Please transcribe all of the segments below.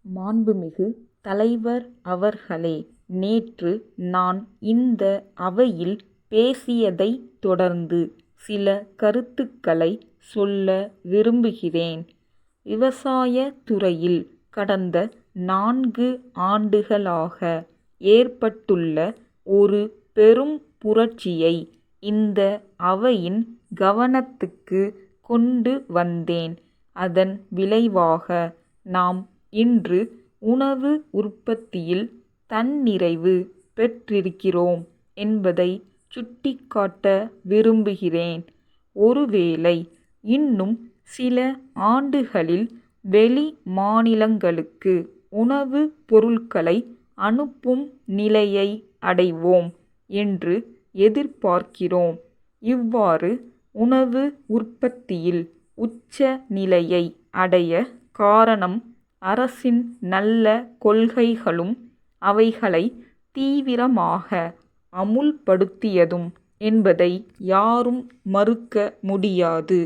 மாண்புமிகு தலைவர் அவர்களே, நேற்று நான் இந்த அவையில் பேசியதைத் தொடர்ந்து சில கருத்துக்களை சொல்ல விரும்புகிறேன். விவசாயத் துறையில் கடந்த 4 ஆண்டுகளாக ஏற்பட்டுள்ள ஒரு பெரும் புரட்சியை இந்த அவையின் கவனத்துக்கு கொண்டு வந்தேன். அதன் விளைவாக நாம் இன்று உணவு உற்பத்தியில் தன்னிறைவு பெற்றிருக்கிறோம் என்பதை சுட்டிக்காட்ட விரும்புகிறேன். ஒருவேளை இன்னும் சில ஆண்டுகளில் வெளி மாநிலங்களுக்கு உணவுப் பொருட்களை அனுப்பும் நிலையை அடைவோம் என்று எதிர்பார்க்கிறோம். இவ்வாறு உணவு உற்பத்தியில் உச்ச நிலையை அடைய காரணம் அரசின் நல்ல கொள்கைகளும் அவைகளை தீவிரமாக அமுல்படுத்தியதும் என்பதை யாரும் மறுக்க முடியாது.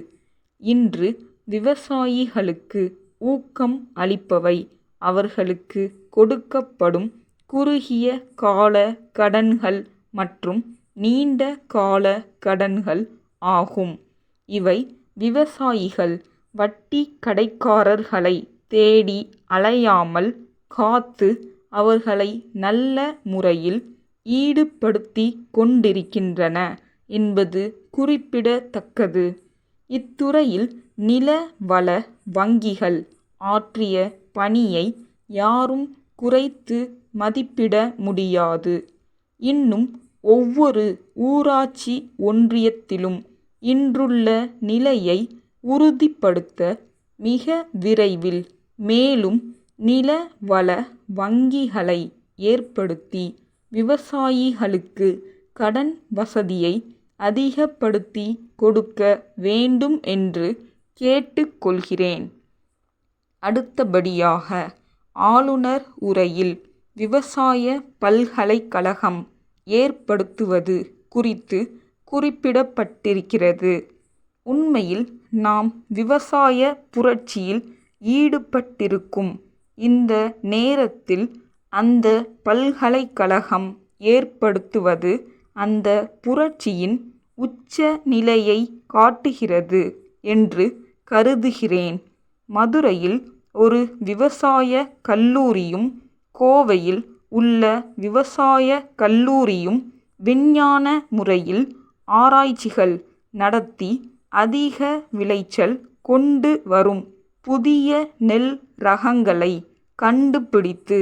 இன்று விவசாயிகளுக்கு ஊக்கம் அளிப்பவை அவர்களுக்கு கொடுக்கப்படும் குறுகிய கால கடன்கள் மற்றும் நீண்ட கால கடன்கள் ஆகும். இவை விவசாயிகள் வட்டி கடைக்காரர்களை தேடி அலையாமல் காத்து அவர்களை நல்ல முறையில் ஈடுபடுத்திக் கொண்டிருக்கின்றன என்பது குறிப்பிடத்தக்கது. இத்துறையில் நில வள வங்கிகள் ஆற்றிய பணியை யாரும் குறைத்து மதிப்பிட முடியாது. இன்னும் ஒவ்வொரு ஊராட்சி ஒன்றியத்திலும் இன்றுள்ள நிலையை உறுதிப்படுத்த மிக விரைவில் மேலும் நில வள வங்கிகளை ஏற்படுத்தி விவசாயிகளுக்கு கடன் வசதியை அதிகப்படுத்தி கொடுக்க வேண்டும் என்று கேட்டுக்கொள்கிறேன். அடுத்தபடியாக, ஆளுநர் உரையில் விவசாய பல்கலைக்கழகம் ஏற்படுத்துவது குறித்து குறிப்பிடப்பட்டிருக்கிறது. உண்மையில் நாம் விவசாய புரட்சியில் ஈடுபட்டிருக்கும் இந்த நேரத்தில் அந்த பல்கலைக்கழகம் ஏற்படுத்துவது அந்த புரட்சியின் உச்ச நிலையை காட்டுகிறது என்று கருதுகிறேன். மதுரையில் ஒரு விவசாய கல்லூரியும் கோவையில் உள்ள விவசாய கல்லூரியும் விஞ்ஞான முறையில் ஆராய்ச்சிகள் நடத்தி அதிக விளைச்சல் கொண்டு வரும் புதிய நெல் ரகங்களை கண்டுபிடித்து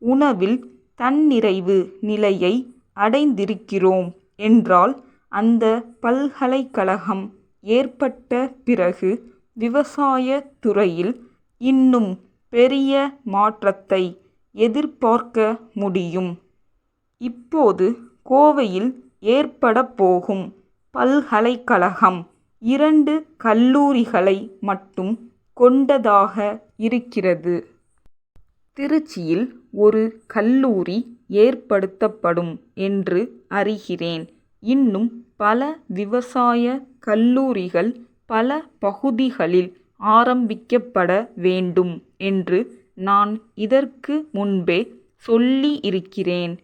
உணவில் தன்னிறைவு நிலையை அடைந்திருக்கிறோம் என்றால் அந்த பல்கலைக்கழகம் ஏற்பட்ட பிறகு விவசாயத் துறையில் இன்னும் பெரிய மாற்றத்தை எதிர்பார்க்க முடியும். இப்போது கோவையில் ஏற்படப் போகும் பல்கலைக்கழகம் 2 கல்லூரிகளை மட்டும் கொண்டதாக இருக்கிறது. திருச்சியில் ஒரு கல்லூரி ஏற்படுத்தப்படும் என்று அறிகிறேன். இன்னும் பல விவசாய கல்லூரிகள் பல பகுதிகளில் ஆரம்பிக்கப்பட வேண்டும் என்று நான் இதற்கு முன்பே சொல்லியிருக்கிறேன்.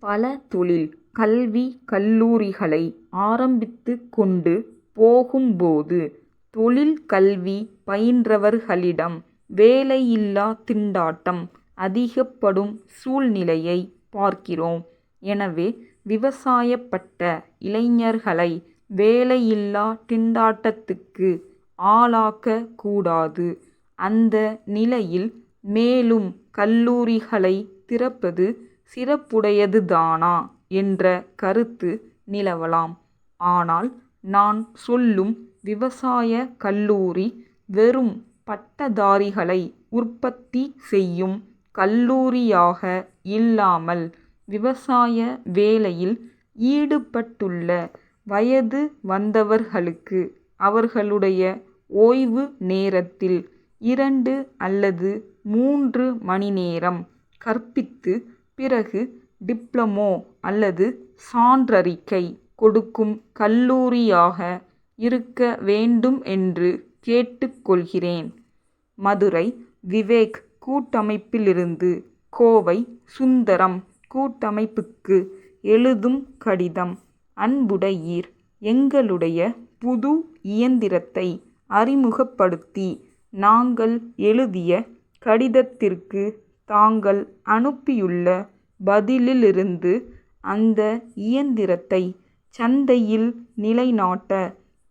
பல தொழில் கல்வி கல்லூரிகளை ஆரம்பித்து கொண்டு போகும்போது தொழில் கல்வி பயின்றவர்களிடம் வேலையில்லா திண்டாட்டம் அதிகப்படும் சூழ்நிலையை பார்க்கிறோம். எனவே விவசாயப்பட்ட இளைஞர்களை வேலையில்லா திண்டாட்டத்துக்கு ஆளாக்க கூடாது. அந்த நிலையில் மேலும் கல்லூரிகளை திறப்பது சிறப்புடையதுதானா என்ற கருத்து நிலவலாம். ஆனால் நான் சொல்லும் விவசாய கல்லூரி வெறும் பட்டதாரிகளை உற்பத்தி செய்யும் கல்லூரியாக இல்லாமல் விவசாய வேலையில் ஈடுபட்டுள்ள வயது வந்தவர்களுக்கு அவர்களுடைய ஓய்வு நேரத்தில் 2 அல்லது 3 மணி நேரம் கற்பித்து பிறகு டிப்ளமோ அல்லது சான்றறிக்கை கொடுக்கும் கல்லூரியாக இருக்க வேண்டும் என்று கேட்டுக்கொள்கிறேன். மதுரை விவேக் கூட்டமைப்பிலிருந்து கோவை சுந்தரம் கூட்டமைப்புக்கு எழுதும் கடிதம். அன்புடையீர், எங்களுடைய புது இயந்திரத்தை அறிமுகப்படுத்தி நாங்கள் எழுதிய கடிதத்திற்கு தாங்கள் அனுப்பியுள்ள பதிலிலிருந்து அந்த இயந்திரத்தை சந்தையில் நிலைநாட்ட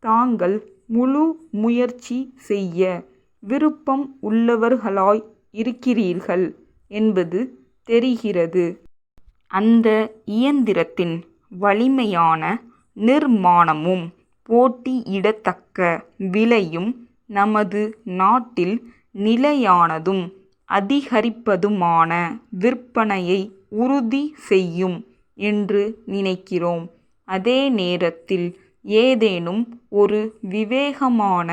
தாங்கள் முழு முயற்சி செய்ய விருப்பம் உள்ளவர்களாய் இருக்கிறீர்கள் என்பது தெரிகிறது. அந்த இயந்திரத்தின் வலிமையான நிர்மாணமும் போட்டியிடத்தக்க விலையும் நமது நாட்டில் நிலையானதும் அதிகரிப்பதுமான விற்பனையை உறுதி செய்யும் என்று நினைக்கிறோம். அதே நேரத்தில் ஏதேனும் ஒரு விவேகமான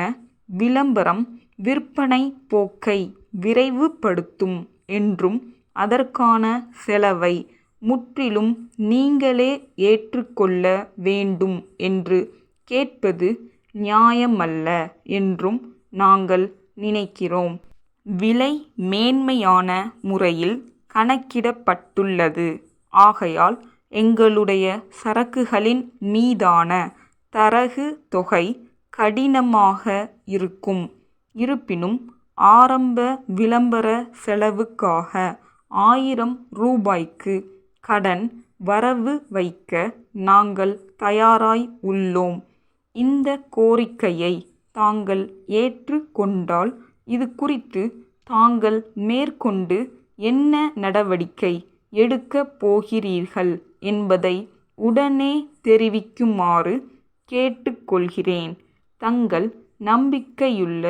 விளம்பரம் விற்பனை போக்கை விரைவுபடுத்தும் என்றும் அதற்கான செலவை முற்றிலும் நீங்களே ஏற்றுக்கொள்ள வேண்டும் என்று கேட்பது நியாயமல்ல என்றும் நாங்கள் நினைக்கிறோம். விலை மேன்மையான முறையில் கணக்கிடப்பட்டுள்ளது. ஆகையால் எங்களுடைய சரக்குகளின் மீதான தரகு தொகை கடினமாக இருக்கும். இருப்பினும் ஆரம்ப விளம்பர செலவுக்காக 1000 ரூபாய்க்கு கடன் வரவு வைக்க நாங்கள் தயாராய் உள்ளோம். இந்த கோரிக்கையை தாங்கள் ஏற்றுக் கொண்டால் இது குறித்து தாங்கள் மேற்கொண்டு என்ன நடவடிக்கை எடுக்கப் போகிறீர்கள் என்பதை உடனே தெரிவிக்குமாறு கேட்டுக்கொள்கிறேன். தங்கள் நம்பிக்கையுள்ள